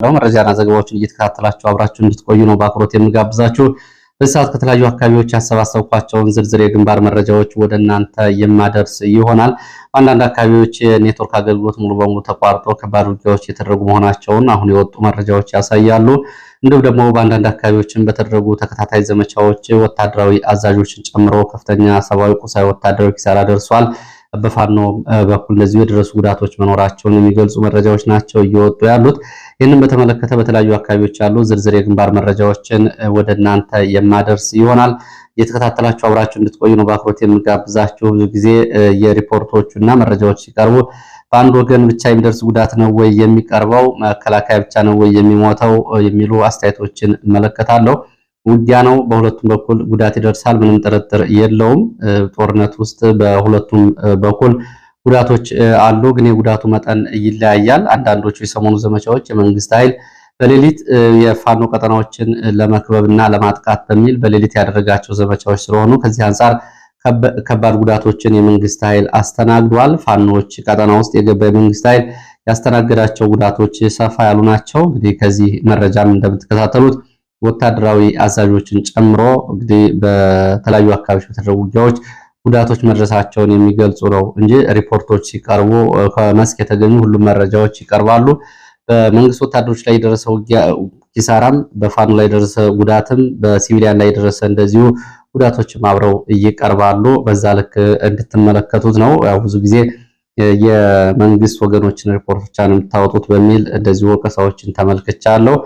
መረጃና ዘገባዎችን እየተከታተላችሁ አብራችሁ እንድትቆዩ ነው በአክብሮት የምጋብዛችሁ። በዚህ ሰዓት ከተለያዩ አካባቢዎች ያሰባሰብኳቸውን ዝርዝር የግንባር መረጃዎች ወደ እናንተ የማደርስ ይሆናል። አንዳንድ አካባቢዎች የኔትወርክ አገልግሎት ሙሉ በሙሉ ተቋርጦ ከባድ ውጊያዎች የተደረጉ መሆናቸውን አሁን የወጡ መረጃዎች ያሳያሉ። እንዲሁም ደግሞ በአንዳንድ አካባቢዎችን በተደረጉ ተከታታይ ዘመቻዎች ወታደራዊ አዛዦችን ጨምሮ ከፍተኛ ሰብአዊ፣ ቁሳዊ፣ ወታደራዊ ኪሳራ ደርሷል። በፋኖ በኩል እንደዚሁ የደረሱ ጉዳቶች መኖራቸውን የሚገልጹ መረጃዎች ናቸው እየወጡ ያሉት። ይህንን በተመለከተ በተለያዩ አካባቢዎች ያሉ ዝርዝር የግንባር መረጃዎችን ወደ እናንተ የማደርስ ይሆናል። እየተከታተላችሁ አብራችሁ እንድትቆዩ ነው በአክብሮት የምጋብዛችሁ። ብዙ ጊዜ የሪፖርቶቹና መረጃዎች ሲቀርቡ በአንድ ወገን ብቻ የሚደርስ ጉዳት ነው ወይ የሚቀርበው፣ መከላከያ ብቻ ነው ወይ የሚሞተው የሚሉ አስተያየቶችን እመለከታለሁ። ውጊያ ነው፣ በሁለቱም በኩል ጉዳት ይደርሳል፣ ምንም ጥርጥር የለውም። ጦርነት ውስጥ በሁለቱም በኩል ጉዳቶች አሉ፣ ግን የጉዳቱ መጠን ይለያያል። አንዳንዶቹ የሰሞኑ ዘመቻዎች የመንግስት ኃይል በሌሊት የፋኖ ቀጠናዎችን ለመክበብና ለማጥቃት በሚል በሌሊት ያደረጋቸው ዘመቻዎች ስለሆኑ ከዚህ አንጻር ከባድ ጉዳቶችን የመንግስት ኃይል አስተናግዷል። ፋኖች ቀጠና ውስጥ የገባ የመንግስት ኃይል ያስተናገዳቸው ጉዳቶች ሰፋ ያሉ ናቸው። እንግዲህ ከዚህ መረጃም እንደምትከታተሉት ወታደራዊ አዛዦችን ጨምሮ እንግዲህ በተለያዩ አካባቢዎች በተደረጉ ውጊያዎች ጉዳቶች መድረሳቸውን የሚገልጹ ነው እንጂ ሪፖርቶች ሲቀርቡ ከመስክ የተገኙ ሁሉም መረጃዎች ይቀርባሉ። በመንግስት ወታደሮች ላይ የደረሰው ኪሳራም፣ በፋኖ ላይ የደረሰ ጉዳትም፣ በሲቪሊያን ላይ የደረሰ እንደዚሁ ጉዳቶችም አብረው ይቀርባሉ። በዛ ልክ እንድትመለከቱት ነው። ያው ብዙ ጊዜ የመንግስት ወገኖችን ሪፖርቶች የምታወጡት በሚል እንደዚሁ ወቀሳዎችን ተመልክቻለሁ።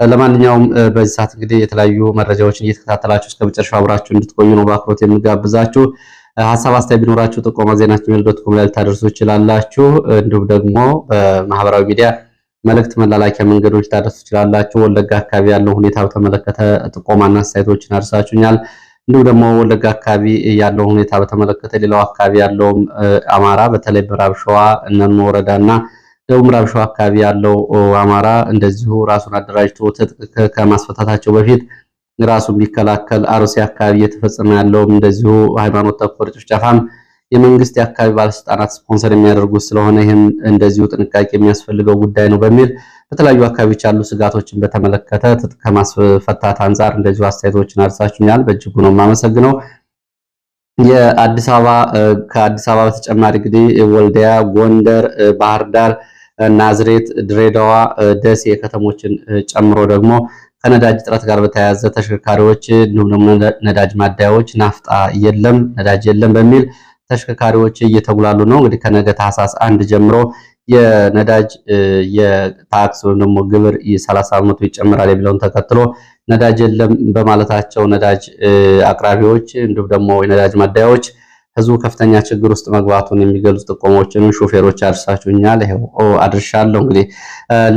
ለማንኛውም በዚህ ሰዓት እንግዲህ የተለያዩ መረጃዎችን እየተከታተላችሁ እስከ መጨረሻው አብራችሁ እንድትቆዩ ነው በአክብሮት የምጋብዛችሁ። ሐሳብ አስተያየት ቢኖራችሁ ጥቆማ ዜና@gmail.com ላይ ልታደርሱ ይችላላችሁ። እንዲሁም ደግሞ በማህበራዊ ሚዲያ መልእክት መላላኪያ መንገዶች ታደርሱ ይችላላችሁ። ወለጋ አካባቢ ያለው ሁኔታ በተመለከተ ጥቆማና አስተያየቶችን አድርሳችሁኛል። እንዲሁም ደግሞ ወለጋ አካባቢ ያለው ሁኔታ በተመለከተ ሌላው አካባቢ ያለው አማራ በተለይ ምዕራብ ሸዋ እነኖ ወረዳና ደቡብ ምዕራብ ሸዋ አካባቢ ያለው አማራ እንደዚሁ ራሱን አደራጅቶ ትጥቅ ከማስፈታታቸው በፊት ራሱን ቢከላከል፣ አርሲ አካባቢ እየተፈጸመ ያለው እንደዚሁ ሃይማኖት ተኮር ጭፍጨፋም የመንግስት የአካባቢ ባለስልጣናት ስፖንሰር የሚያደርጉት ስለሆነ ይህም እንደዚሁ ጥንቃቄ የሚያስፈልገው ጉዳይ ነው በሚል በተለያዩ አካባቢዎች ያሉ ስጋቶችን በተመለከተ ትጥቅ ከማስፈታት አንጻር እንደዚሁ አስተያየቶችን አድርሳችሁኛል። በእጅጉ ነው የማመሰግነው። ከአዲስ አበባ በተጨማሪ እንግዲህ ወልዲያ፣ ጎንደር፣ ባህር ዳር፣ ናዝሬት፣ ድሬዳዋ፣ ደሴ ከተሞችን ጨምሮ ደግሞ ከነዳጅ እጥረት ጋር በተያያዘ ተሽከርካሪዎች እንዲሁም ደግሞ ነዳጅ ማደያዎች ናፍጣ የለም፣ ነዳጅ የለም በሚል ተሽከርካሪዎች እየተጉላሉ ነው። እንግዲህ ከነገ ታህሳስ 1 ጀምሮ የነዳጅ የታክስ ወይም ደግሞ ግብር 30% ይጨምራል የሚለውን ተከትሎ ነዳጅ የለም በማለታቸው ነዳጅ አቅራቢዎች እንዲሁም ደግሞ የነዳጅ ማደያዎች ህዝቡ ከፍተኛ ችግር ውስጥ መግባቱን የሚገልጹ ጥቆሞችን ሾፌሮች አድርሳችሁኛል። ይሄው አድርሻለሁ። እንግዲህ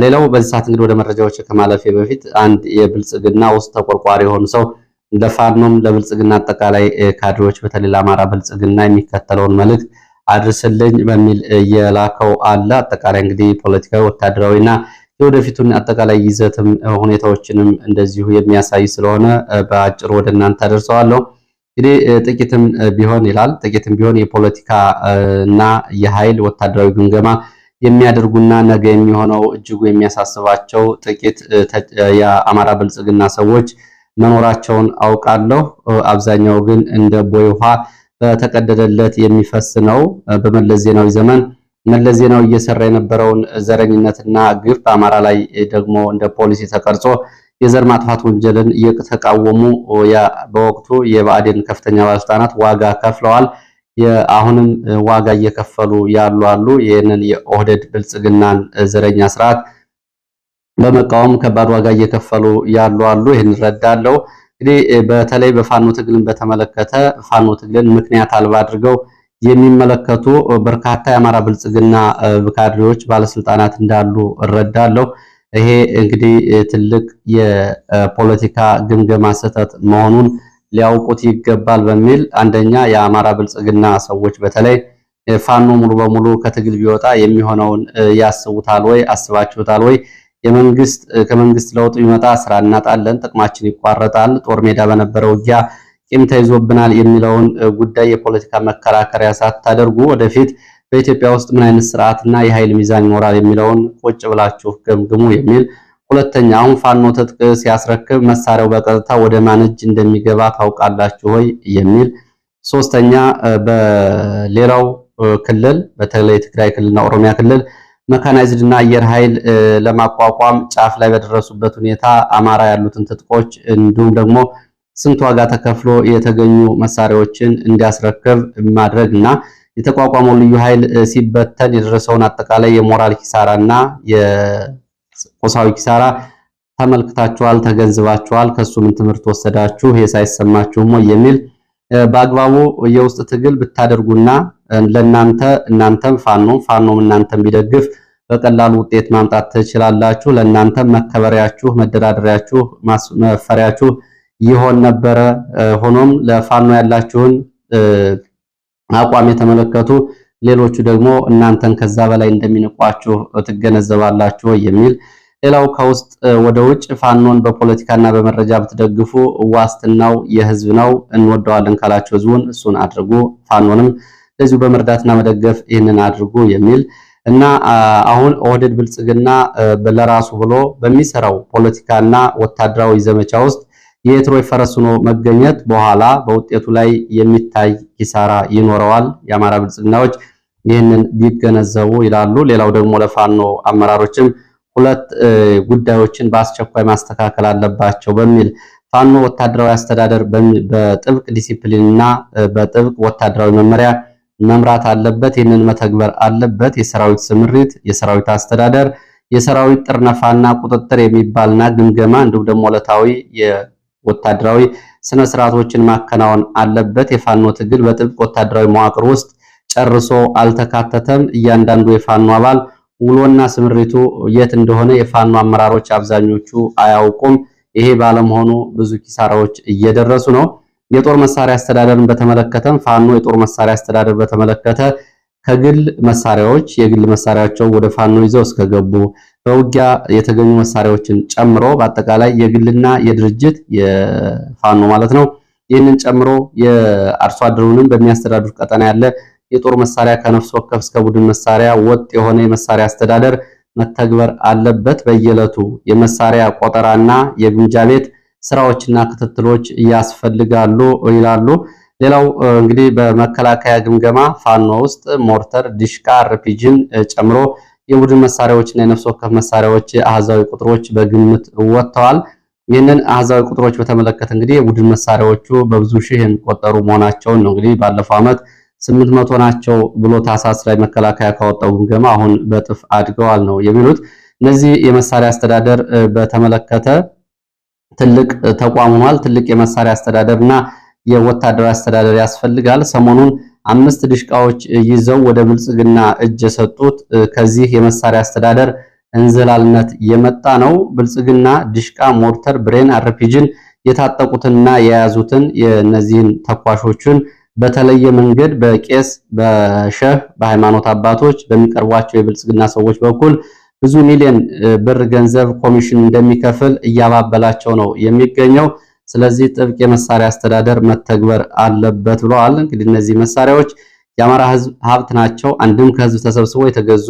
ሌላው በዚህ ሰዓት እንግዲህ ወደ መረጃዎች ከማለፌ በፊት አንድ የብልጽግና ውስጥ ተቆርቋሪ የሆኑ ሰው ለፋኖም ለብልጽግና አጠቃላይ ካድሬዎች በተለይ ለአማራ ብልጽግና የሚከተለውን መልእክት አድርስልኝ በሚል የላከው አለ። አጠቃላይ እንግዲህ ፖለቲካዊ፣ ወታደራዊና የወደፊቱን አጠቃላይ ይዘትም ሁኔታዎችንም እንደዚሁ የሚያሳይ ስለሆነ በአጭሩ ወደ እናንተ አደርሰዋለሁ። እንግዲህ ጥቂትም ቢሆን ይላል ጥቂትም ቢሆን የፖለቲካ እና የኃይል ወታደራዊ ግምገማ የሚያደርጉና ነገ የሚሆነው እጅጉ የሚያሳስባቸው ጥቂት የአማራ ብልጽግና ሰዎች መኖራቸውን አውቃለሁ። አብዛኛው ግን እንደ ቦይ ውሃ በተቀደደለት የሚፈስ ነው። በመለስ ዜናዊ ዘመን መለስ ዜናዊ እየሰራ የነበረውን ዘረኝነትና ግፍ በአማራ ላይ ደግሞ እንደ ፖሊሲ ተቀርጾ የዘር ማጥፋት ወንጀልን እየተቃወሙ በወቅቱ የብአዴን ከፍተኛ ባለስልጣናት ዋጋ ከፍለዋል። አሁንም ዋጋ እየከፈሉ ያሉ አሉ። ይህንን የኦህዴድ ብልጽግናን ዘረኛ ስርዓት በመቃወም ከባድ ዋጋ እየከፈሉ ያሉ አሉ። ይህን እረዳለሁ። እንግዲህ በተለይ በፋኖ ትግልን በተመለከተ ፋኖ ትግልን ምክንያት አልባ አድርገው የሚመለከቱ በርካታ የአማራ ብልጽግና ካድሬዎች፣ ባለስልጣናት እንዳሉ እረዳለሁ። ይሄ እንግዲህ ትልቅ የፖለቲካ ግምገማ ስህተት መሆኑን ሊያውቁት ይገባል በሚል አንደኛ የአማራ ብልጽግና ሰዎች በተለይ ፋኖ ሙሉ በሙሉ ከትግል ቢወጣ የሚሆነውን ያስቡታል ወይ? አስባችሁታል ወይ? ከመንግስት ለውጥ ቢመጣ ስራ እናጣለን፣ ጥቅማችን ይቋረጣል፣ ጦር ሜዳ በነበረው ውጊያ ቂም ተይዞብናል የሚለውን ጉዳይ የፖለቲካ መከራከሪያ ሳታደርጉ ወደፊት በኢትዮጵያ ውስጥ ምን አይነት ስርዓትና የኃይል ሚዛን ይኖራል የሚለውን ቁጭ ብላችሁ ገምግሙ የሚል ሁለተኛ አሁን ፋኖ ትጥቅ ሲያስረክብ መሳሪያው በቀጥታ ወደ ማን እጅ እንደሚገባ ታውቃላችሁ ወይ የሚል። ሶስተኛ በሌላው ክልል በተለይ ትግራይ ክልልና ኦሮሚያ ክልል መካናይዝድ እና አየር ኃይል ለማቋቋም ጫፍ ላይ በደረሱበት ሁኔታ አማራ ያሉትን ትጥቆች እንዲሁም ደግሞ ስንት ዋጋ ተከፍሎ የተገኙ መሳሪያዎችን እንዲያስረክብ ማድረግና የተቋቋመው ልዩ ኃይል ሲበተን የደረሰውን አጠቃላይ የሞራል ኪሳራና የቁሳዊ ኪሳራ ተመልክታችኋል፣ ተገንዝባችኋል። ከሱ ምን ትምህርት ወሰዳችሁ? ይሄ ሳይሰማችሁም ወይ የሚል በአግባቡ የውስጥ ትግል ብታደርጉና እናንተም ፋኖም እናንተም ቢደግፍ በቀላሉ ውጤት ማምጣት ትችላላችሁ። ለእናንተም መከበሪያችሁ፣ መደራደሪያችሁ፣ መፈሪያችሁ ይሆን ነበረ። ሆኖም ለፋኖ ያላችሁን አቋም የተመለከቱ ሌሎቹ ደግሞ እናንተን ከዛ በላይ እንደሚንቋችሁ ትገነዘባላችሁ የሚል። ሌላው ከውስጥ ወደ ውጭ ፋኖን በፖለቲካና በመረጃ ብትደግፉ ዋስትናው የህዝብ ነው፣ እንወደዋለን ካላችሁ ህዝቡን እሱን አድርጉ፣ ፋኖንም ለዚሁ በመርዳትና መደገፍ ይህንን አድርጉ የሚል እና አሁን ኦህዴድ ብልጽግና ለራሱ ብሎ በሚሰራው ፖለቲካና ወታደራዊ ዘመቻ ውስጥ የትሮይ ፈረስ ሆኖ መገኘት በኋላ በውጤቱ ላይ የሚታይ ኪሳራ ይኖረዋል። የአማራ ብልጽግናዎች ይህንን ቢገነዘቡ ይላሉ። ሌላው ደግሞ ለፋኖ አመራሮችም ሁለት ጉዳዮችን በአስቸኳይ ማስተካከል አለባቸው በሚል ፋኖ ወታደራዊ አስተዳደር በጥብቅ ዲሲፕሊንና በጥብቅ ወታደራዊ መመሪያ መምራት አለበት። ይህንን መተግበር አለበት። የሰራዊት ስምሪት፣ የሰራዊት አስተዳደር፣ የሰራዊት ጥርነፋና ቁጥጥር የሚባልና ግምገማ እንዲሁም ደግሞ ዕለታዊ የወታደራዊ ስነ ስርዓቶችን ማከናወን አለበት። የፋኖ ትግል በጥብቅ ወታደራዊ መዋቅር ውስጥ ጨርሶ አልተካተተም። እያንዳንዱ የፋኖ አባል ውሎና ስምሪቱ የት እንደሆነ የፋኖ አመራሮች አብዛኞቹ አያውቁም። ይሄ ባለመሆኑ ብዙ ኪሳራዎች እየደረሱ ነው። የጦር መሳሪያ አስተዳደርን በተመለከተም ፋኖ የጦር መሳሪያ አስተዳደር በተመለከተ ከግል መሳሪያዎች የግል መሳሪያቸው ወደ ፋኖ ይዘው እስከገቡ በውጊያ የተገኙ መሳሪያዎችን ጨምሮ በአጠቃላይ የግልና የድርጅት የፋኖ ማለት ነው። ይህንን ጨምሮ የአርሶ አደሩንም በሚያስተዳድሩት ቀጠና ያለ የጦር መሳሪያ ከነፍስ ወከፍ እስከ ቡድን መሳሪያ ወጥ የሆነ የመሳሪያ አስተዳደር መተግበር አለበት። በየዕለቱ የመሳሪያ ቆጠራና የግምጃ ቤት ስራዎችና ክትትሎች ያስፈልጋሉ ይላሉ። ሌላው እንግዲህ በመከላከያ ግምገማ ፋኖ ውስጥ ሞርተር፣ ዲሽቃ፣ አርፒጂን ጨምሮ የቡድን መሳሪያዎችና የነፍስ ወከፍ መሳሪያዎች አሃዛዊ ቁጥሮች በግምት ወጥተዋል። ይህንን አሃዛዊ ቁጥሮች በተመለከተ እንግዲህ የቡድን መሳሪያዎቹ በብዙ ሺህ የሚቆጠሩ መሆናቸውን ነው። እንግዲህ ባለፈው ዓመት 800 ናቸው ብሎ ታሳስ ላይ መከላከያ ካወጣው ግምገማ አሁን በጥፍ አድገዋል ነው የሚሉት። እነዚህ የመሳሪያ አስተዳደር በተመለከተ ትልቅ ተቋም ሆኗል። ትልቅ የመሳሪያ አስተዳደርና የወታደራዊ አስተዳደር ያስፈልጋል። ሰሞኑን 5 ድሽቃዎች ይዘው ወደ ብልጽግና እጅ የሰጡት ከዚህ የመሳሪያ አስተዳደር እንዝላልነት የመጣ ነው። ብልጽግና ድሽቃ፣ ሞርተር፣ ብሬን፣ አርፒጂን የታጠቁትንና የያዙትን የነዚህን ተኳሾችን በተለየ መንገድ በቄስ በሸህ በሃይማኖት አባቶች በሚቀርቧቸው የብልጽግና ሰዎች በኩል ብዙ ሚሊዮን ብር ገንዘብ ኮሚሽን እንደሚከፍል እያባበላቸው ነው የሚገኘው። ስለዚህ ጥብቅ የመሳሪያ አስተዳደር መተግበር አለበት ብለዋል። እንግዲህ እነዚህ መሳሪያዎች የአማራ ሕዝብ ሀብት ናቸው። አንድም ከሕዝብ ተሰብስበው የተገዙ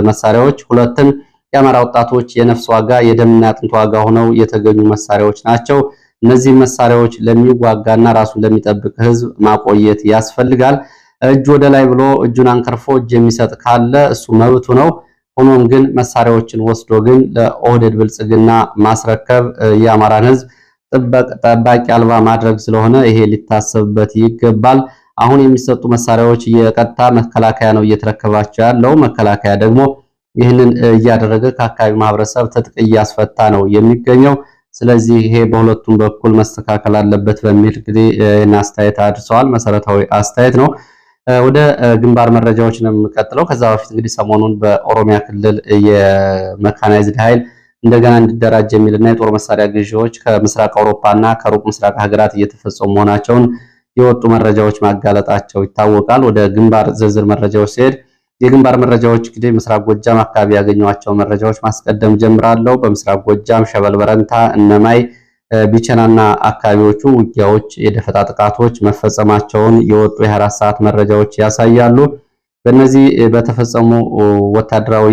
መሳሪያዎች፣ ሁለትም የአማራ ወጣቶች የነፍስ ዋጋ የደምና አጥንት ዋጋ ሆነው የተገኙ መሳሪያዎች ናቸው። እነዚህ መሳሪያዎች ለሚዋጋና ራሱን ለሚጠብቅ ሕዝብ ማቆየት ያስፈልጋል። እጅ ወደ ላይ ብሎ እጁን አንከርፎ እጅ የሚሰጥ ካለ እሱ መብቱ ነው። ሆኖም ግን መሳሪያዎችን ወስዶ ግን ለኦህዴድ ብልጽግና ማስረከብ የአማራን ሕዝብ ጠባቂ አልባ ማድረግ ስለሆነ ይሄ ሊታሰብበት ይገባል። አሁን የሚሰጡ መሳሪያዎች የቀጥታ መከላከያ ነው እየተረከባቸው ያለው። መከላከያ ደግሞ ይህንን እያደረገ ከአካባቢ ማህበረሰብ ትጥቅ እያስፈታ ነው የሚገኘው። ስለዚህ ይሄ በሁለቱም በኩል መስተካከል አለበት በሚል እንግዲህ አስተያየት አድርሰዋል። መሰረታዊ አስተያየት ነው። ወደ ግንባር መረጃዎች ነው የምንቀጥለው። ከዛ በፊት እንግዲህ ሰሞኑን በኦሮሚያ ክልል የመካናይዝድ ኃይል እንደገና እንዲደራጅ የሚልና የጦር መሳሪያ ግዢዎች ከምስራቅ አውሮፓና ከሩቅ ምስራቅ ሀገራት እየተፈጸሙ መሆናቸውን የወጡ መረጃዎች ማጋለጣቸው ይታወቃል። ወደ ግንባር ዝርዝር መረጃዎች ሲሄድ የግንባር መረጃዎች እንግዲህ ምስራቅ ጎጃም አካባቢ ያገኟቸው መረጃዎች ማስቀደም ጀምራለሁ። በምስራቅ ጎጃም ሸበል በረንታ፣ እነማይ፣ ቢቸናና አካባቢዎቹ ውጊያዎች፣ የደፈጣ ጥቃቶች መፈጸማቸውን የወጡ የ24 ሰዓት መረጃዎች ያሳያሉ። በእነዚህ በተፈጸሙ ወታደራዊ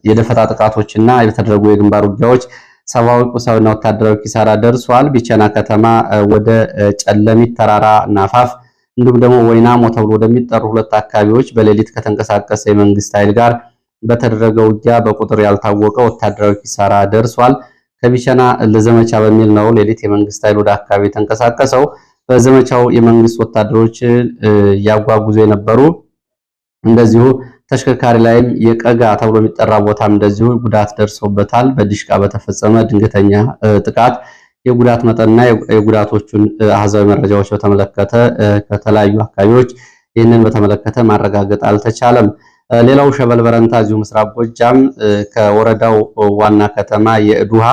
የደፈጣ ጥቃቶችና የተደረጉ የግንባር ውጊያዎች ሰብአዊ ቁሳዊና ወታደራዊ ኪሳራ ደርሷል። ቢቸና ከተማ ወደ ጨለሚት ተራራ ናፋፍ እንዲሁም ደግሞ ወይናሞ ተብሎ ወደሚጠሩ ሁለት አካባቢዎች በሌሊት ከተንቀሳቀሰ የመንግስት ኃይል ጋር በተደረገ ውጊያ በቁጥር ያልታወቀ ወታደራዊ ኪሳራ ደርሷል። ከቢቸና ለዘመቻ በሚል ነው ሌሊት የመንግስት ኃይል ወደ አካባቢ የተንቀሳቀሰው። በዘመቻው የመንግስት ወታደሮች ያጓጉዙ የነበሩ እንደዚሁ ተሽከርካሪ ላይም የቀጋ ተብሎ የሚጠራ ቦታም እንደዚሁ ጉዳት ደርሶበታል። በዲሽቃ በተፈጸመ ድንገተኛ ጥቃት የጉዳት መጠንና የጉዳቶቹን አሃዛዊ መረጃዎች በተመለከተ ከተለያዩ አካባቢዎች ይህንን በተመለከተ ማረጋገጥ አልተቻለም። ሌላው ሸበል በረንታ እዚሁ ምስራቅ ጎጃም ከወረዳው ዋና ከተማ የእዱሃ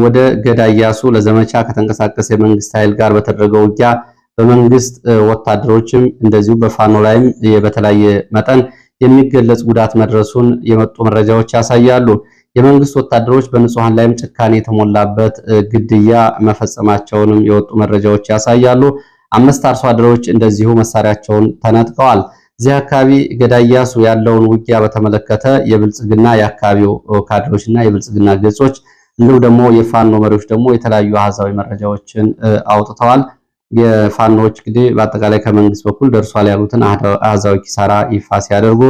ወደ ገዳያሱ ለዘመቻ ከተንቀሳቀሰ የመንግስት ኃይል ጋር በተደረገው ውጊያ በመንግስት ወታደሮችም እንደዚሁ በፋኖ ላይም በተለያየ መጠን የሚገለጽ ጉዳት መድረሱን የመጡ መረጃዎች ያሳያሉ። የመንግስት ወታደሮች በንጹሃን ላይም ጭካኔ የተሞላበት ግድያ መፈጸማቸውንም የወጡ መረጃዎች ያሳያሉ። 5 አርሶ አደሮች እንደዚሁ መሳሪያቸውን ተነጥቀዋል። እዚህ አካባቢ ገዳያሱ ያለውን ውጊያ በተመለከተ የብልጽግና የአካባቢው ካድሮችና የብልጽግና ገጾች እንዲሁም ደግሞ የፋኖ መሪዎች ደግሞ የተለያዩ አሃዛዊ መረጃዎችን አውጥተዋል። የፋኖች እንግዲህ በአጠቃላይ ከመንግስት በኩል ደርሷል ያሉትን አሃዛዊ ኪሳራ ይፋ ሲያደርጉ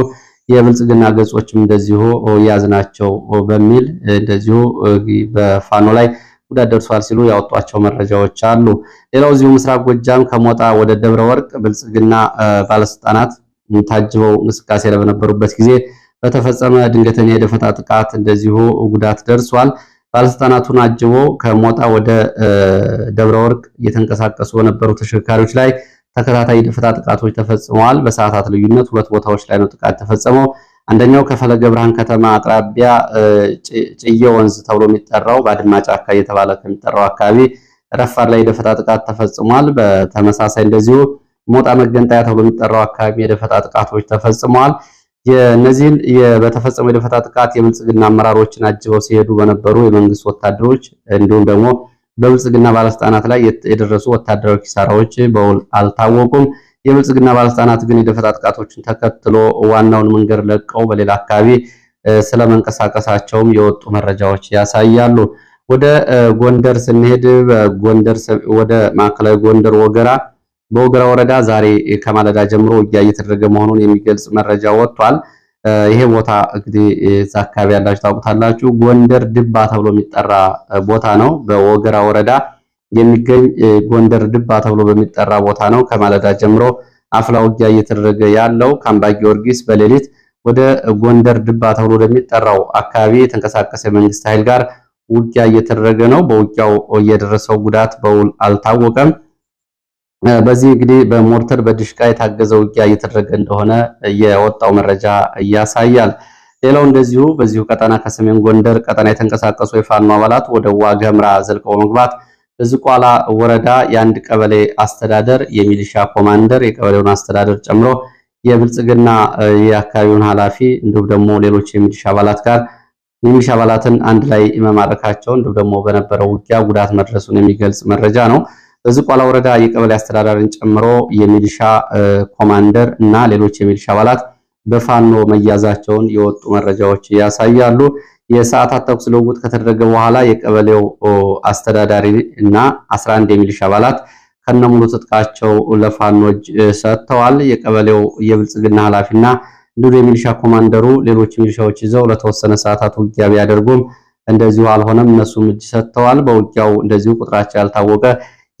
የብልጽግና ገጾችም እንደዚሁ ያዝናቸው በሚል እንደዚሁ በፋኖ ላይ ጉዳት ደርሷል ሲሉ ያወጧቸው መረጃዎች አሉ። ሌላው እዚሁ ምስራቅ ጎጃም ከሞጣ ወደ ደብረ ወርቅ ብልጽግና ባለስልጣናት ታጅበው እንቅስቃሴ ለበነበሩበት ጊዜ በተፈጸመ ድንገተኛ የደፈጣ ጥቃት እንደዚሁ ጉዳት ደርሷል። ባለስልጣናቱን አጅቦ ከሞጣ ወደ ደብረ ወርቅ እየተንቀሳቀሱ በነበሩ ተሽከርካሪዎች ላይ ተከታታይ የደፈጣ ጥቃቶች ተፈጽመዋል። በሰዓታት ልዩነት ሁለት ቦታዎች ላይ ነው ጥቃት ተፈጸመው። አንደኛው ከፈለገ ብርሃን ከተማ አቅራቢያ ጭዬ ወንዝ ተብሎ የሚጠራው ባድማ ጫካ እየተባለ ከሚጠራው አካባቢ ረፋድ ላይ የደፈጣ ጥቃት ተፈጽሟል። በተመሳሳይ እንደዚሁ ሞጣ መገንጣያ ተብሎ የሚጠራው አካባቢ የደፈጣ ጥቃቶች ተፈጽመዋል። የነዚህን በተፈጸመው የደፈጣ ጥቃት የብልጽግና አመራሮችን አጅበው ሲሄዱ በነበሩ የመንግስት ወታደሮች እንዲሁም ደግሞ በብልጽግና ባለስልጣናት ላይ የደረሱ ወታደራዊ ኪሳራዎች በውል አልታወቁም። የብልጽግና ባለስልጣናት ግን የደፈጣ ጥቃቶችን ተከትሎ ዋናውን መንገድ ለቀው በሌላ አካባቢ ስለመንቀሳቀሳቸውም የወጡ መረጃዎች ያሳያሉ። ወደ ጎንደር ስንሄድ ወደ ማዕከላዊ ጎንደር በወገራ ወረዳ ዛሬ ከማለዳ ጀምሮ ውጊያ እየተደረገ መሆኑን የሚገልጽ መረጃ ወጥቷል። ይሄ ቦታ እንግዲህ እዛ አካባቢ ያላችሁ ታውቁታላችሁ። ጎንደር ድባ ተብሎ የሚጠራ ቦታ ነው። በወገራ ወረዳ የሚገኝ ጎንደር ድባ ተብሎ በሚጠራ ቦታ ነው ከማለዳ ጀምሮ አፍላ ውጊያ እየተደረገ ያለው። ከአምባ ጊዮርጊስ በሌሊት ወደ ጎንደር ድባ ተብሎ ወደሚጠራው አካባቢ የተንቀሳቀሰ መንግስት ኃይል ጋር ውጊያ እየተደረገ ነው። በውጊያው የደረሰው ጉዳት በውል አልታወቀም። በዚህ እንግዲህ በሞርተር በድሽቃ የታገዘ ውጊያ እየተደረገ እንደሆነ የወጣው መረጃ ያሳያል። ሌላው እንደዚሁ በዚሁ ቀጠና ከሰሜን ጎንደር ቀጠና የተንቀሳቀሱ የፋኖ አባላት ወደ ዋገምራ ዘልቀው በመግባት በዝቋላ ወረዳ የአንድ ቀበሌ አስተዳደር የሚሊሻ ኮማንደር የቀበሌውን አስተዳደር ጨምሮ የብልጽግና የአካባቢውን ኃላፊ እንዲሁም ደግሞ ሌሎች የሚሊሻ አባላትን አንድ ላይ መማረካቸው እንዲሁም ደግሞ በነበረው ውጊያ ጉዳት መድረሱን የሚገልጽ መረጃ ነው። በዝቋላ ወረዳ የቀበሌ አስተዳዳሪን ጨምሮ የሚሊሻ ኮማንደር እና ሌሎች የሚሊሻ አባላት በፋኖ መያዛቸውን የወጡ መረጃዎች ያሳያሉ። የሰዓታት ተኩስ ልውውጥ ከተደረገ በኋላ የቀበሌው አስተዳዳሪ እና 11 የሚሊሻ አባላት ከነሙሉ ትጥቃቸው ለፋኖች ሰጥተዋል። የቀበሌው የብልጽግና ኃላፊና እንዲሁ የሚሊሻ ኮማንደሩ ሌሎች ሚሊሻዎች ይዘው ለተወሰነ ሰዓታት ውጊያ ቢያደርጉም እንደዚሁ አልሆነም። እነሱም እጅ ሰጥተዋል። በውጊያው እንደዚሁ ቁጥራቸው ያልታወቀ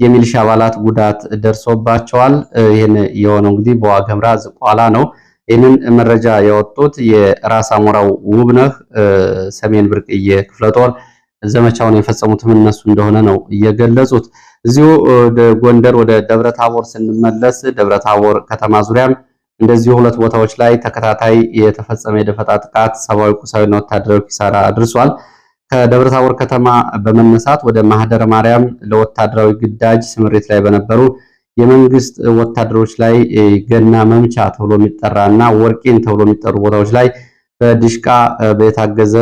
የሚሊሻ አባላት ጉዳት ደርሶባቸዋል። ይህን የሆነው እንግዲህ በዋገምራ ዝቋላ ነው። ይህንን መረጃ ያወጡት የራስ አሞራው ውብነህ ሰሜን ብርቅዬ ክፍለ ጦር ዘመቻውን የፈጸሙትም እነሱ እንደሆነ ነው እየገለጹት። እዚሁ ጎንደር ወደ ደብረታቦር ስንመለስ ደብረታቦር ከተማ ዙሪያም እንደዚሁ ሁለት ቦታዎች ላይ ተከታታይ የተፈጸመ የደፈጣ ጥቃት ሰብአዊ፣ ቁሳዊና ወታደራዊ ኪሳራ አድርሷል። ከደብረታቦር ከተማ በመነሳት ወደ ማህደረ ማርያም ለወታደራዊ ግዳጅ ስምሪት ላይ በነበሩ የመንግስት ወታደሮች ላይ ገና መምቻ ተብሎ የሚጠራና ወርቂን ተብሎ የሚጠሩ ቦታዎች ላይ በድሽቃ የታገዘ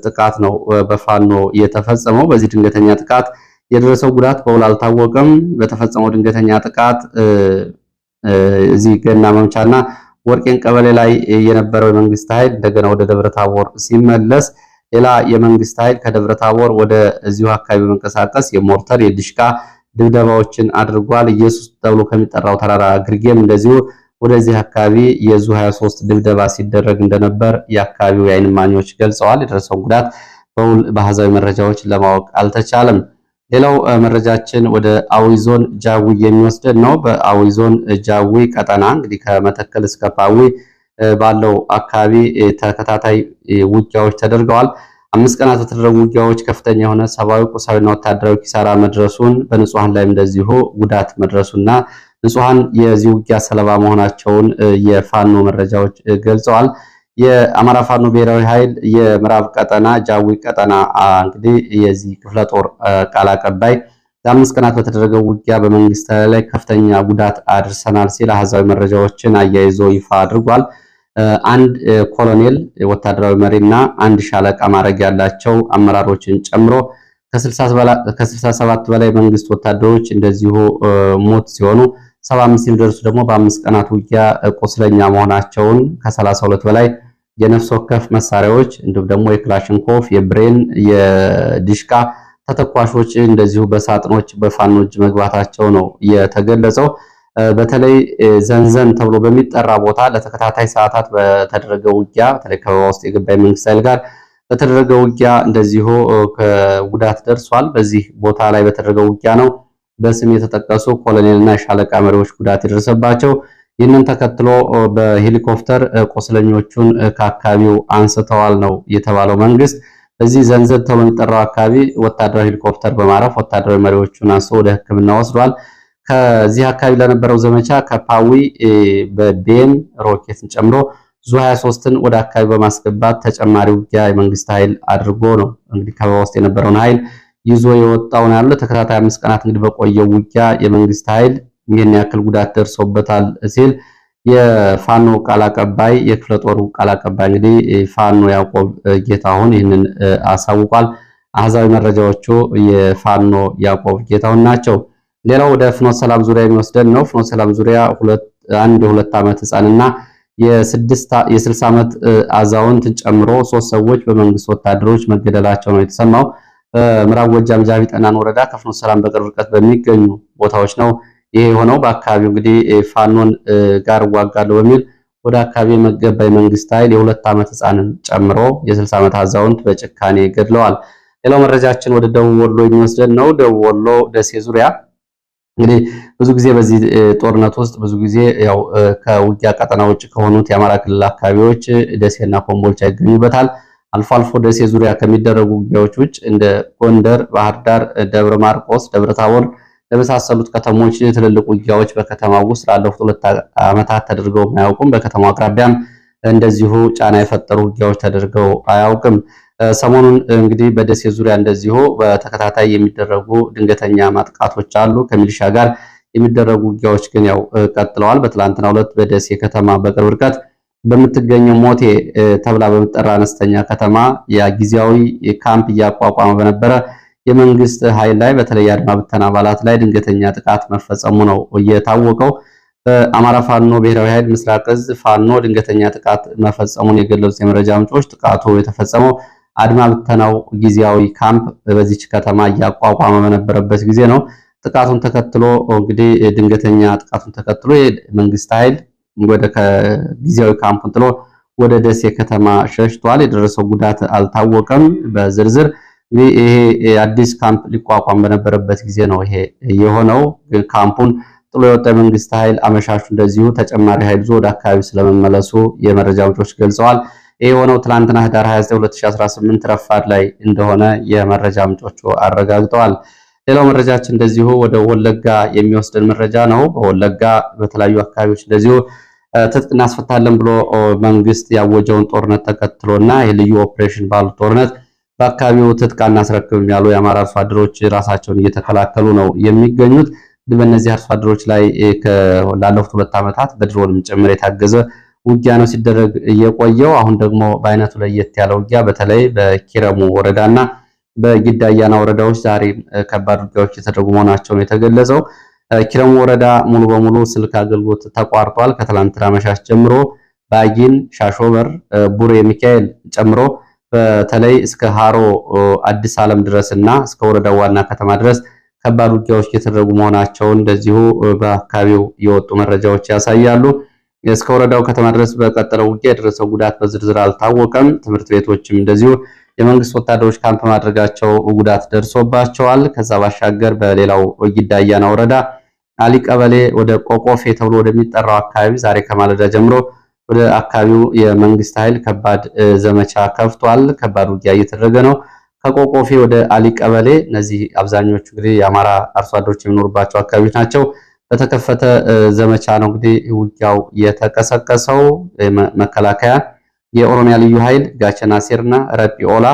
ጥቃት ነው በፋኖ የተፈጸመው። በዚህ ድንገተኛ ጥቃት የደረሰው ጉዳት በውል አልታወቀም። በተፈጸመው ድንገተኛ ጥቃት እዚህ ገና መምቻና ወርቄን ቀበሌ ላይ የነበረው የመንግስት ኃይል እንደገና ወደ ደብረታቦር ሲመለስ ሌላ የመንግስት ኃይል ከደብረታቦር ወደ እዚሁ አካባቢ በመንቀሳቀስ የሞርተር የድሽቃ ድብደባዎችን አድርጓል። ኢየሱስ ተብሎ ከሚጠራው ተራራ ግርጌም እንደዚሁ ወደዚህ አካባቢ የዙ 23 ድብደባ ሲደረግ እንደነበር የአካባቢው የዓይን እማኞች ገልጸዋል። የደረሰውን ጉዳት በውል በአሃዛዊ መረጃዎች ለማወቅ አልተቻለም። ሌላው መረጃችን ወደ አዊ ዞን ጃዊ የሚወስደን ነው። በአዊ ዞን ጃዊ ቀጠና እንግዲህ ከመተከል እስከ ፓዊ ባለው አካባቢ ተከታታይ ውጊያዎች ተደርገዋል። 5 ቀናት በተደረጉ ውጊያዎች ከፍተኛ የሆነ ሰብአዊ፣ ቁሳዊና ወታደራዊ ኪሳራ መድረሱን በንጹሃን ላይም እንደዚሁ ጉዳት መድረሱና ንጹሃን የዚህ ውጊያ ሰለባ መሆናቸውን የፋኖ መረጃዎች ገልጸዋል። የአማራ ፋኖ ብሔራዊ ኃይል የምዕራብ ቀጠና ጃዊ ቀጠና እንግዲህ የዚህ ክፍለ ጦር ቃል አቀባይ ለ5 ቀናት በተደረገው ውጊያ በመንግስት ላይ ከፍተኛ ጉዳት አድርሰናል ሲል አሃዛዊ መረጃዎችን አያይዞ ይፋ አድርጓል። አንድ ኮሎኔል ወታደራዊ መሪና አንድ ሻለቃ ማዕረግ ያላቸው አመራሮችን ጨምሮ ከ67 በላይ መንግስት ወታደሮች እንደዚሁ ሞት ሲሆኑ 75 የሚደርሱ ደግሞ በ5 ቀናት ውጊያ ቁስለኛ መሆናቸውን ከ32 በላይ የነፍስ ወከፍ መሳሪያዎች እንዲሁም ደግሞ የክላሽንኮቭ፣ የብሬን፣ የዲሽቃ ተተኳሾች እንደዚሁ በሳጥኖች በፋኖ እጅ መግባታቸው ነው የተገለጸው። በተለይ ዘንዘን ተብሎ በሚጠራ ቦታ ለተከታታይ ሰዓታት በተደረገ ውጊያ በተለይ ከበባ ውስጥ የገባ መንግስት ኃይል ጋር በተደረገ ውጊያ እንደዚሁ ጉዳት ደርሷል። በዚህ ቦታ ላይ በተደረገው ውጊያ ነው በስም የተጠቀሱ ኮሎኔልና የሻለቃ መሪዎች ጉዳት የደረሰባቸው። ይህንን ተከትሎ በሄሊኮፕተር ቁስለኞቹን ከአካባቢው አንስተዋል ነው የተባለው። መንግስት በዚህ ዘንዘን ተብሎ የሚጠራው አካባቢ ወታደራዊ ሄሊኮፕተር በማረፍ ወታደራዊ መሪዎቹን አንስቶ ወደ ሕክምና ወስዷል። ከዚህ አካባቢ ለነበረው ዘመቻ ከፓዊ በቤን ሮኬትን ጨምሮ ዙ 23ን ወደ አካባቢ በማስገባት ተጨማሪ ውጊያ የመንግስት ኃይል አድርጎ ነው እንግዲህ ከበባ ውስጥ የነበረውን ኃይል ይዞ የወጣው ነው ያለው። ተከታታይ 5 ቀናት እንግዲህ በቆየው ውጊያ የመንግስት ኃይል ይህን ያክል ጉዳት ደርሶበታል ሲል የፋኖ ቃል አቀባይ የክፍለ ጦሩ ቃል አቀባይ እንግዲህ ፋኖ ያዕቆብ ጌታሁን ይህንን አሳውቋል። አሃዛዊ መረጃዎቹ የፋኖ ያዕቆብ ጌታሁን ናቸው። ሌላው ወደ ፍኖተ ሰላም ዙሪያ የሚወስደን ነው። ፍኖተ ሰላም ዙሪያ አንድ የ2 ዓመት ህፃንና የ60 ዓመት አዛውንትን ጨምሮ 3 ሰዎች በመንግስት ወታደሮች መገደላቸው ነው የተሰማው። በምዕራብ ጎጃም ጃቢ ጠናን ወረዳ ከፍኖተ ሰላም በቅርብ ርቀት በሚገኙ ቦታዎች ነው ይሄ የሆነው። በአካባቢው እንግዲህ ፋኖን ጋር ዋጋለሁ በሚል ወደ አካባቢ የመገባ የመንግስት ኃይል የ2 ዓመት ህፃንን ጨምሮ የ60 ዓመት አዛውንት በጭካኔ ገድለዋል። ሌላው መረጃችን ወደ ደቡብ ወሎ የሚወስደን ነው። ደቡብ ወሎ ደሴ ዙሪያ እንግዲህ ብዙ ጊዜ በዚህ ጦርነት ውስጥ ብዙ ጊዜ ያው ከውጊያ ቀጠና ውጭ ከሆኑት የአማራ ክልል አካባቢዎች ደሴና ኮምቦልቻ ይገኙበታል። አልፎ አልፎ ደሴ ዙሪያ ከሚደረጉ ውጊያዎች ውጭ እንደ ጎንደር፣ ባህር ዳር፣ ደብረ ማርቆስ፣ ደብረ ታቦር ለመሳሰሉት ከተሞች ትልልቅ ውጊያዎች በከተማው ውስጥ ላለፉት 2 ዓመታት ተደርገው አያውቁም። በከተማው አቅራቢያም እንደዚሁ ጫና የፈጠሩ ውጊያዎች ተደርገው አያውቅም። ሰሞኑን እንግዲህ በደሴ ዙሪያ እንደዚሁ በተከታታይ የሚደረጉ ድንገተኛ ማጥቃቶች አሉ። ከሚሊሻ ጋር የሚደረጉ ውጊያዎች ግን ያው ቀጥለዋል። በትላንትናው ዕለት በደሴ ከተማ በቅርብ ርቀት በምትገኘው ሞቴ ተብላ በምትጠራ አነስተኛ ከተማ የጊዜያዊ ካምፕ እያቋቋመ በነበረ የመንግስት ኃይል ላይ በተለይ አድማ ብተና አባላት ላይ ድንገተኛ ጥቃት መፈጸሙ ነው የታወቀው። በአማራ ፋኖ ብሔራዊ ኃይል ምስራቅ እዝ ፋኖ ድንገተኛ ጥቃት መፈጸሙን የገለጹት የመረጃ ምንጮች ጥቃቱ የተፈጸመው አድማ ብተናው ጊዜያዊ ካምፕ በዚች ከተማ እያቋቋመ በነበረበት ጊዜ ነው። ጥቃቱን ተከትሎ እንግዲህ ድንገተኛ ጥቃቱን ተከትሎ የመንግስት ኃይል ወደ ጊዜያዊ ካምፑን ጥሎ ወደ ደሴ ከተማ ሸሽቷል። የደረሰው ጉዳት አልታወቀም በዝርዝር። ይሄ አዲስ ካምፕ ሊቋቋም በነበረበት ጊዜ ነው ይሄ የሆነው። ካምፑን ጥሎ የወጣ የመንግስት ኃይል አመሻሹ እንደዚሁ ተጨማሪ ኃይል ይዞ ወደ አካባቢ ስለመመለሱ የመረጃ ምንጮች ገልጸዋል። ይሄ የሆነው ትላንትና ህዳር 29 2018 ረፋድ ላይ እንደሆነ የመረጃ ምንጮቹ አረጋግጠዋል። ሌላው መረጃችን እንደዚሁ ወደ ወለጋ የሚወስደን መረጃ ነው። በወለጋ በተለያዩ አካባቢዎች እንደዚሁ ትጥቅ እናስፈታለን ብሎ መንግስት ያወጀውን ጦርነት ተከትሎና የልዩ ኦፕሬሽን ባሉት ጦርነት በአካባቢው ትጥቅ አናስረክብም ያሉ የአማራ አርሶ አደሮች ራሳቸውን እየተከላከሉ ነው የሚገኙት። በእነዚህ አርሶ አደሮች ላይ ላለፉት 2 ዓመታት በድሮንም ጭምር የታገዘ ውጊያ ነው ሲደረግ የቆየው። አሁን ደግሞ በአይነቱ ለየት ያለ ውጊያ በተለይ በኪረሙ ወረዳና በጊዳያና ወረዳዎች ዛሬ ከባድ ውጊያዎች የተደረጉ መሆናቸው ነው የተገለጸው። ኪረሙ ወረዳ ሙሉ በሙሉ ስልክ አገልግሎት ተቋርጧል። ከትላንትና መሻሽ ጀምሮ ባጊን፣ ሻሾበር፣ ቡሬ ሚካኤል ጨምሮ በተለይ እስከ ሃሮ አዲስ ዓለም ድረስና እስከ ወረዳው ዋና ከተማ ድረስ ከባድ ውጊያዎች እየተደረጉ መሆናቸውን እንደዚሁ በአካባቢው የወጡ መረጃዎች ያሳያሉ። እስከ ወረዳው ከተማ ድረስ በቀጠለው ውጊያ የደረሰው ጉዳት በዝርዝር አልታወቀም። ትምህርት ቤቶችም እንደዚሁ የመንግስት ወታደሮች ካምፕ ማድረጋቸው ጉዳት ደርሶባቸዋል። ከዛ ባሻገር በሌላው ጊዳያና ወረዳ አሊ ቀበሌ ወደ ቆቆፌ ተብሎ ወደሚጠራው አካባቢ ዛሬ ከማለዳ ጀምሮ ወደ አካባቢው የመንግስት ኃይል ከባድ ዘመቻ ከፍቷል። ከባድ ውጊያ እየተደረገ ነው። ከቆቆፌ ወደ አሊ ቀበሌ እነዚህ አብዛኞቹ እንግዲህ የአማራ አርሶ አደሮች የሚኖሩባቸው አካባቢዎች ናቸው። በተከፈተ ዘመቻ ነው እንግዲህ ውጊያው የተቀሰቀሰው። መከላከያ፣ የኦሮሚያ ልዩ ኃይል፣ ጋቸና ሴርና ረጲ ኦላ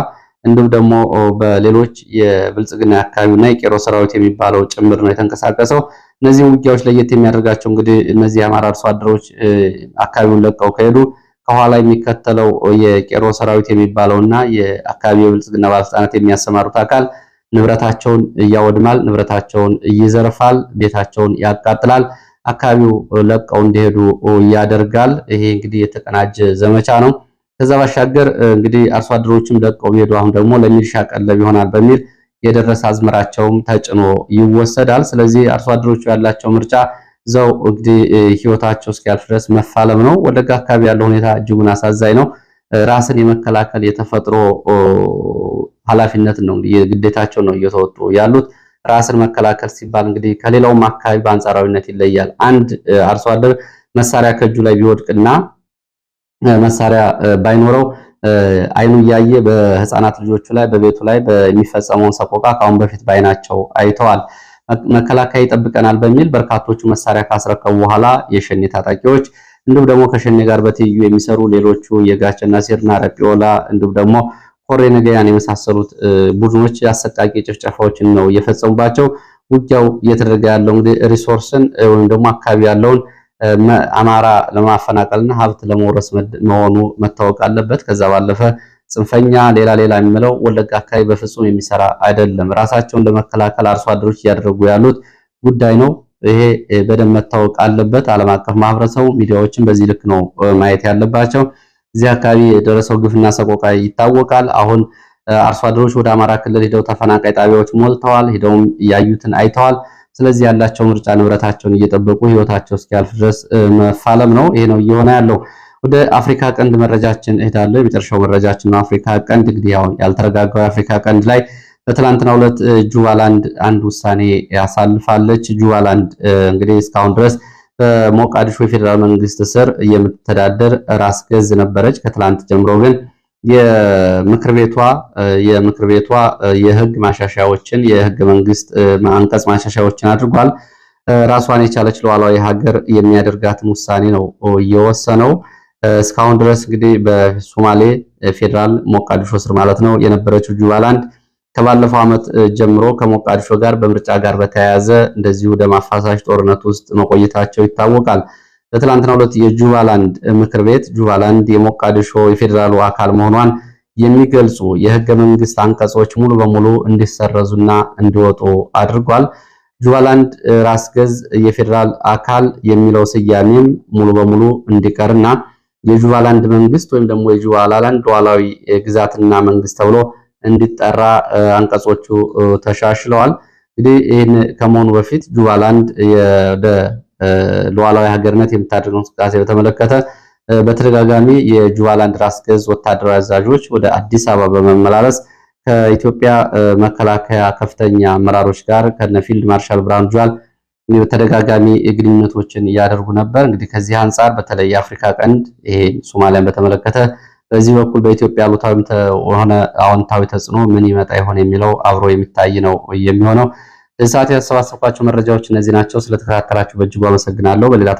እንዲሁም ደግሞ በሌሎች የብልጽግና አካባቢና የቄሮ ሰራዊት የሚባለው ጭምር ነው የተንቀሳቀሰው። እነዚህ ውጊያዎች ለየት የሚያደርጋቸው እንግዲህ እነዚህ የአማራ አርሶ አደሮች አካባቢውን ለቀው ከሄዱ ከኋላ የሚከተለው የቄሮ ሰራዊት የሚባለውና የአካባቢው የብልጽግና ባለስልጣናት የሚያሰማሩት አካል ንብረታቸውን ያወድማል፣ ንብረታቸውን ይዘርፋል፣ ቤታቸውን ያቃጥላል፣ አካባቢው ለቀው እንዲሄዱ ያደርጋል። ይሄ እንግዲህ የተቀናጀ ዘመቻ ነው። ከዛ ባሻገር እንግዲህ አርሶ አደሮችም ለቀው ቢሄዱ አሁን ደግሞ ለሚሊሻ ቀለብ ይሆናል በሚል የደረሰ አዝመራቸውም ተጭኖ ይወሰዳል። ስለዚህ አርሶ አደሮቹ ያላቸው ምርጫ እዛው እንግዲህ ህይወታቸው እስኪያልፍ ድረስ መፋለም ነው። ወለጋ አካባቢ ያለው ሁኔታ እጅጉን አሳዛኝ ነው። ራስን የመከላከል የተፈጥሮ ኃላፊነት ነው ግዴታቸው ነው እየተወጡ ያሉት። ራስን መከላከል ሲባል እንግዲህ ከሌላውም አካባቢ በአንጻራዊነት ይለያል። አንድ አርሶ አደር መሳሪያ ከእጁ ላይ ቢወድቅና መሳሪያ ባይኖረው አይኑ እያየ በህፃናት ልጆቹ ላይ በቤቱ ላይ በሚፈጸመውን ሰቆቃ ካሁን በፊት ባይናቸው አይተዋል። መከላከያ ይጠብቀናል በሚል በርካቶቹ መሳሪያ ካስረከቡ በኋላ የሸኔ ታጣቂዎች እንዲሁም ደግሞ ከሸኔ ጋር በትይዩ የሚሰሩ ሌሎቹ የጋቸና ሴርና ረጲዮላ እንዲሁም ደግሞ ኮሬ ነገያን የመሳሰሉት ቡድኖች አሰቃቂ ጭፍጨፋዎችን ነው እየፈጸሙባቸው። ውጊያው እየተደረገ ያለው እንግዲህ ሪሶርስን ወይም ደግሞ አካባቢ ያለውን አማራ ለማፈናቀልና ሀብት ለመውረስ መሆኑ መታወቅ አለበት። ከዛ ባለፈ ጽንፈኛ ሌላ የሚለው ወለጋ አካባቢ በፍጹም የሚሰራ አይደለም። ራሳቸውን ለመከላከል አርሶ አደሮች እያደረጉ ያሉት ጉዳይ ነው። ይሄ በደንብ መታወቅ አለበት። ዓለም አቀፍ ማህበረሰቡ ሚዲያዎችን በዚህ ልክ ነው ማየት ያለባቸው። እዚህ አካባቢ የደረሰው ግፍና ሰቆቃ ይታወቃል። አሁን አርሶ አደሮች ወደ አማራ ክልል ሄደው ተፈናቃይ ጣቢያዎች ሞልተዋል። ሄደውም ያዩትን አይተዋል። ስለዚህ ያላቸው ምርጫ ንብረታቸውን እየጠበቁ ህይወታቸው እስኪያልፍ ድረስ መፋለም ነው። ይሄ ነው እየሆነ ያለው። ወደ አፍሪካ ቀንድ መረጃችን እሄዳለሁ። የመጨረሻው መረጃችን ነው አፍሪካ ቀንድ። እንግዲህ ያው ያልተረጋጋው የአፍሪካ ቀንድ ላይ በትላንትናው ዕለት ጁባላንድ አንድ ውሳኔ ያሳልፋለች። ጁባላንድ እንግዲህ እስካሁን ድረስ በሞቃዲሾ የፌዴራል መንግስት ስር የምትተዳደር ራስ ገዝ ነበረች። ከትላንት ጀምሮ ግን የምክር ቤቷ የህግ ማሻሻያዎችን የህገ መንግስት አንቀጽ ማሻሻያዎችን አድርጓል። ራሷን የቻለች ሉዓላዊ ሀገር የሚያደርጋትን ውሳኔ ነው እየወሰነው። እስካሁን ድረስ እንግዲህ በሶማሌ ፌዴራል ሞቃዲሾ ስር ማለት ነው የነበረችው ጁባላንድ ከባለፈው ዓመት ጀምሮ ከሞቃዲሾ ጋር በምርጫ ጋር በተያያዘ እንደዚሁ ደም አፋሳሽ ጦርነት ውስጥ መቆየታቸው ይታወቃል። በትላንትናው ዕለት የጁባላንድ ምክር ቤት ጁባላንድ የሞቃዲሾ የፌዴራሉ አካል መሆኗን የሚገልጹ የህገ መንግስት አንቀጾች ሙሉ በሙሉ እንዲሰረዙና እንዲወጡ አድርጓል። ጁባላንድ ራስ ገዝ የፌዴራል አካል የሚለው ስያሜም ሙሉ በሙሉ እንዲቀርና የጁባላንድ መንግስት ወይም ደግሞ የጁባላንድ ሉዓላዊ ግዛትና መንግስት ተብሎ እንዲጠራ አንቀጾቹ ተሻሽለዋል። እንግዲህ ይህን ከመሆኑ በፊት ጁባላንድ ወደ ሉዓላዊ ሀገርነት የምታደርገው እንቅስቃሴ በተመለከተ በተደጋጋሚ የጁባላንድ ራስ ገዝ ወታደራዊ አዛዦች ወደ አዲስ አበባ በመመላለስ ከኢትዮጵያ መከላከያ ከፍተኛ አመራሮች ጋር ከነፊልድ ማርሻል ብርሃኑ ጁላ በተደጋጋሚ ግንኙነቶችን እያደረጉ ነበር። እንግዲህ ከዚህ አንጻር በተለይ የአፍሪካ ቀንድ ይሄ ሶማሊያን በተመለከተ በዚህ በኩል በኢትዮጵያ አዎንታዊ ተጽዕኖ ምን ይመጣ ይሆን የሚለው አብሮ የሚታይ ነው የሚሆነው። ለሰዓት ያሰባሰብኳቸው መረጃዎች እነዚህ ናቸው። ስለተከታተላችሁ በእጅጉ አመሰግናለሁ። በሌላ